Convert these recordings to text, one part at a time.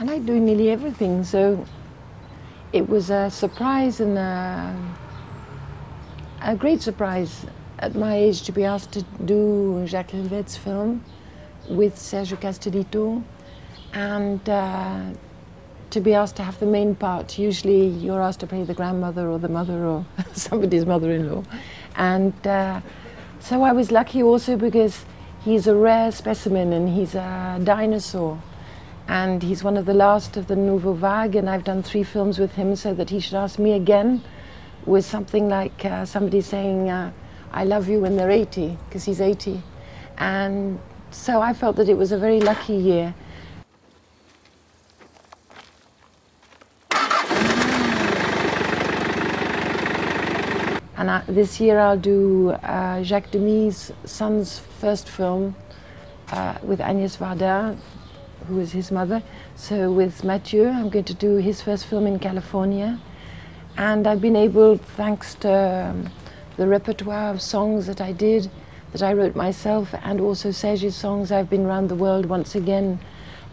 like doing nearly everything, so it was a surprise and a great surprise at my age to be asked to do Jacques Rivette's film with Sergio Castellitto, and to be asked to have the main part. Usually you're asked to play the grandmother or the mother or somebody's mother-in-law. And so I was lucky also because he's a rare specimen and he's a dinosaur. And he's one of the last of the Nouveau Vague, and I've done 3 films with him, so that he should ask me again with something like somebody saying, I love you when they're 80, because he's 80. And so I felt that it was a very lucky year. And this year I'll do Jacques Demy's son's first film with Agnès Varda, who is his mother. So with Mathieu, I'm going to do his first film in California. And I've been able, thanks to the repertoire of songs that I did, that I wrote myself, and also Serge's songs, I've been around the world once again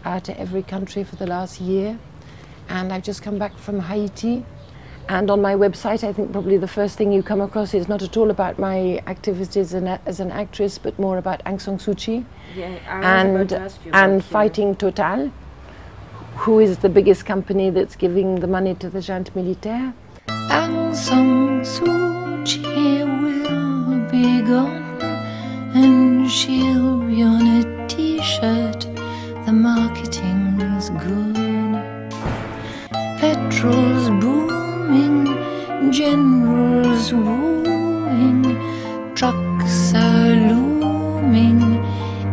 to every country for the last year. And I've just come back from Haiti. And on my website, I think probably the first thing you come across is not at all about my activities as an actress, but more about Aung San Suu Kyi, and fighting Total, who is the biggest company that's giving the money to the junte militaire. Aung San Suu Kyi will be gone, and she'll be on a t-shirt. The marketing is good. Petrol's booming, generals wooing, trucks are looming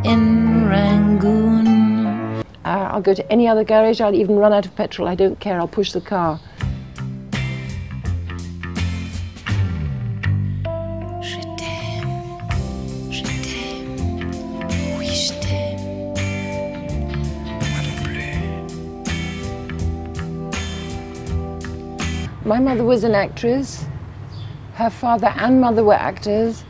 in Rangoon. I'll go to any other garage, I'll even run out of petrol, I don't care, I'll push the car. My mother was an actress. Her father and mother were actors.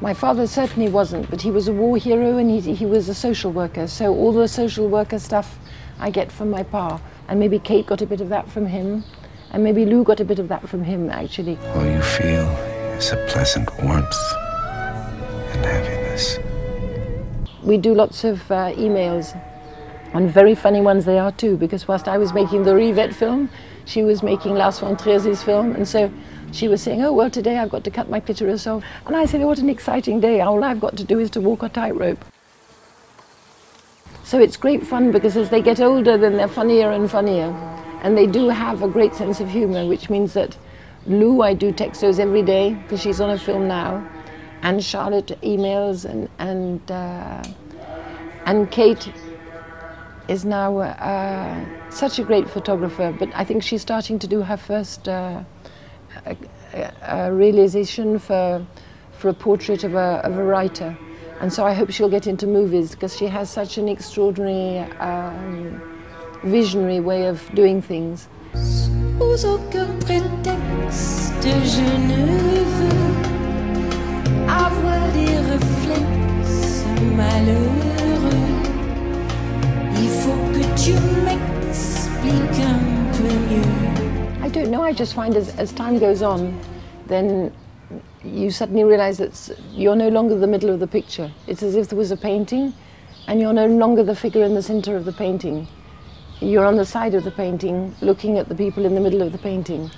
My father certainly wasn't, but he was a war hero and he was a social worker. So all the social worker stuff I get from my pa. And maybe Kate got a bit of that from him. And maybe Lou got a bit of that from him, actually. All you feel is a pleasant warmth and happiness. We do lots of emails. And very funny ones they are too, because whilst I was making the Rivette film, she was making Lars von Trier's film, and so she was saying, oh, well, today I've got to cut my clitoris off. And I said, what an exciting day. All I've got to do is to walk a tightrope. So it's great fun, because as they get older, then they're funnier and funnier. And they do have a great sense of humor, which means that Lou, I do text her every day, because she's on a film now, and Charlotte emails, and Kate is now such a great photographer, but I think she's starting to do her first realization for a portrait of a writer. And so I hope she'll get into movies, because she has such an extraordinary, visionary way of doing things. Sous aucun prétexte, je ne veux avoir des réflexes malheureux. Il faut que tu m'expliques un peu mieux. I don't know, I just find as time goes on, then you suddenly realize that you're no longer the middle of the picture. It's as if there was a painting, and you're no longer the figure in the center of the painting. You're on the side of the painting, looking at the people in the middle of the painting.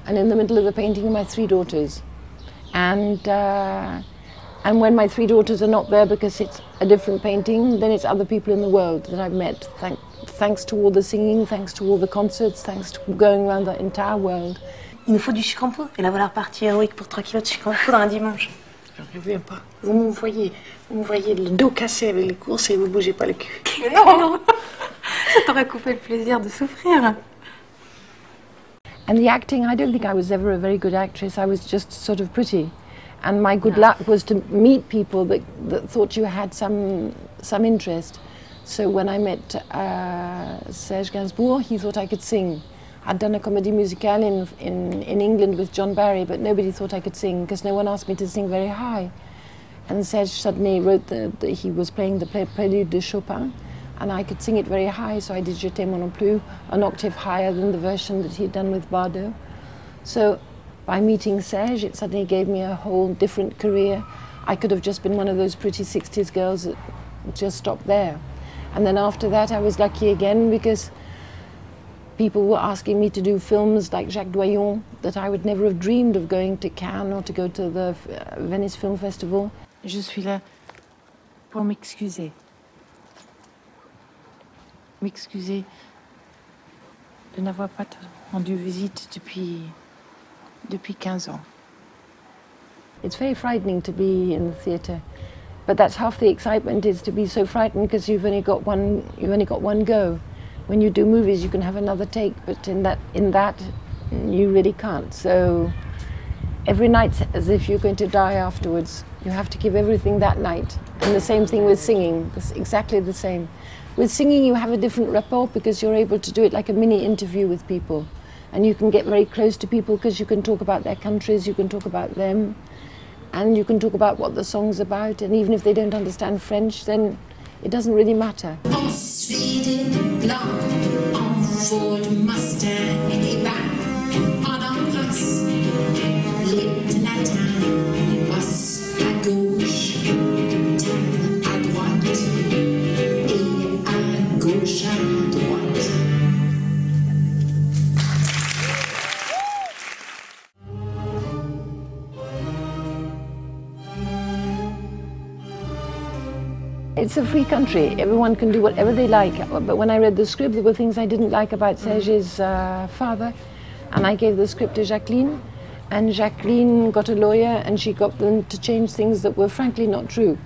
And in the middle of the painting are my 3 daughters. And when my 3 daughters are not there because it's a different painting, then it's other people in the world that I've met. Thanks to all the singing, thanks to all the concerts, thanks to going around the entire world. Il nous faut du sucre en poudre, et la voilà repartie héroïque pour 3 kilos de sucre en poudre un dimanche. Je reviens pas. Vous me voyez le dos cassé avec les courses et vous bougez pas le cul. Non, non. Ça t'aurait coupé le plaisir de souffrir. And the acting, I don't think I was ever a very good actress. I was just sort of pretty. And my good luck was to meet people that thought you had some interest. So when I met Serge Gainsbourg, he thought I could sing. I'd done a comédie musicale in England with John Barry, but nobody thought I could sing, because no one asked me to sing very high. And Serge suddenly wrote he was playing the Prélude de Chopin, and I could sing it very high, so I did Je t'aime non plus, an octave higher than the version that he'd done with Bardot. So by meeting Serge, it suddenly gave me a whole different career. I could have just been one of those pretty 60s girls that just stopped there. And then after that, I was lucky again because people were asking me to do films like Jacques Doyon that I would never have dreamed of going to Cannes or to go to the Venice Film Festival. Je suis là pour m'excuser. M'excuser de n'avoir pas rendu visite depuis 15 ans. It's very frightening to be in the theatre, but that's half the excitement, is to be so frightened because you've only got one go. When you do movies, you can have another take, but in that you really can't. So every night's as if you're going to die afterwards. You have to give everything that night. And the same thing with singing, it's exactly the same. With singing, you have a different rapport because you're able to do it like a mini interview with people. And you can get very close to people because you can talk about their countries, you can talk about them, and you can talk about what the song's about. And even if they don't understand French, then it doesn't really matter. On suit blanc, en Ford Mustang et back, on embrasse les latins, passe à gauche, tourne à droite, et à gauche à droite. It's a free country. Everyone can do whatever they like. But when I read the script, there were things I didn't like about Serge's father. And I gave the script to Jacqueline. And Jacqueline got a lawyer and she got them to change things that were frankly not true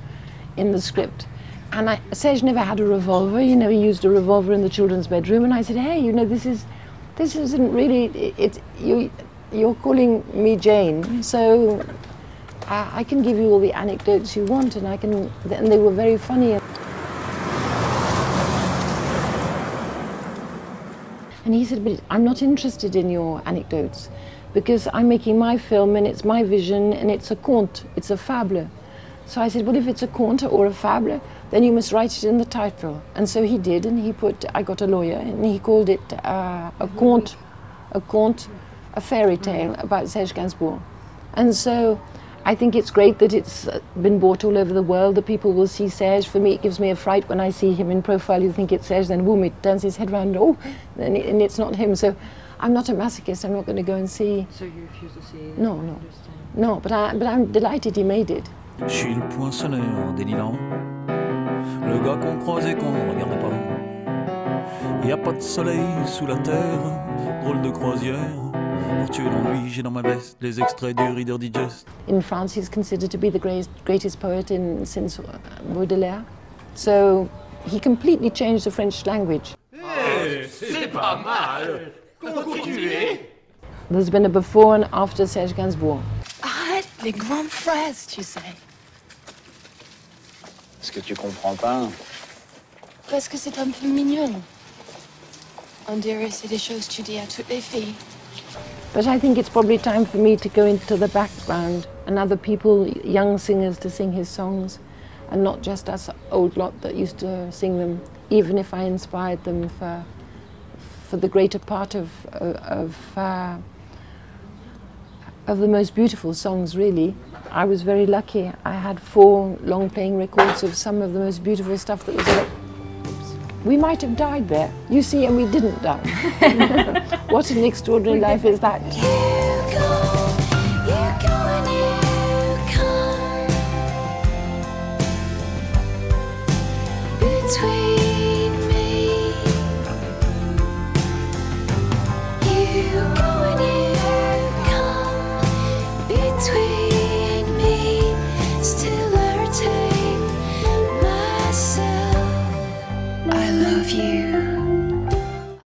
in the script. And Serge never had a revolver. He never used a revolver in the children's bedroom. And I said, hey, you know, this isn't really, you're calling me Jane. So I can give you all the anecdotes you want, and and they were very funny. And he said, but I'm not interested in your anecdotes because I'm making my film and it's my vision and it's a conte, it's a fable. So I said, well, if it's a conte or a fable, then you must write it in the title. And so he did, and I got a lawyer, and he called it a conte, a fairy tale about Serge Gainsbourg. And so I think it's great that it's been bought all over the world, that people will see Serge. For me, it gives me a fright when I see him in profile. You think it's Serge, then boom, it turns his head round, oh, and it's not him. So I'm not a masochist, I'm not going to go and see. So you refuse to see it? No, but I'm delighted he made it. Je suis le poinçonneur des lilas, le gars qu'on croisait quand on regardait pas. Y a pas de soleil sous la terre, drôle de croisière. Pour tuer l'ennui, j'ai dans ma veste les extraits du Reader Digest. In France, he's considered to be the greatest poet since Baudelaire. So he completely changed the French language. Hey, c'est pas mal. Concours tu es. There's been a before and after Serge Gainsbourg. Arrête les grandes phrases, tu sais. Est-ce que tu comprends pas? Parce que c'est un peu mignon. On dirait c'est des choses que tu dis à toutes les filles. But I think it's probably time for me to go into the background and other people, young singers, to sing his songs, and not just us old lot that used to sing them, even if I inspired them for the greater part of the most beautiful songs, really. I was very lucky. I had 4 long-playing records of some of the most beautiful stuff that was ever. We might have died there, you see, and we didn't die. What an extraordinary life is that. You go and you come between me. You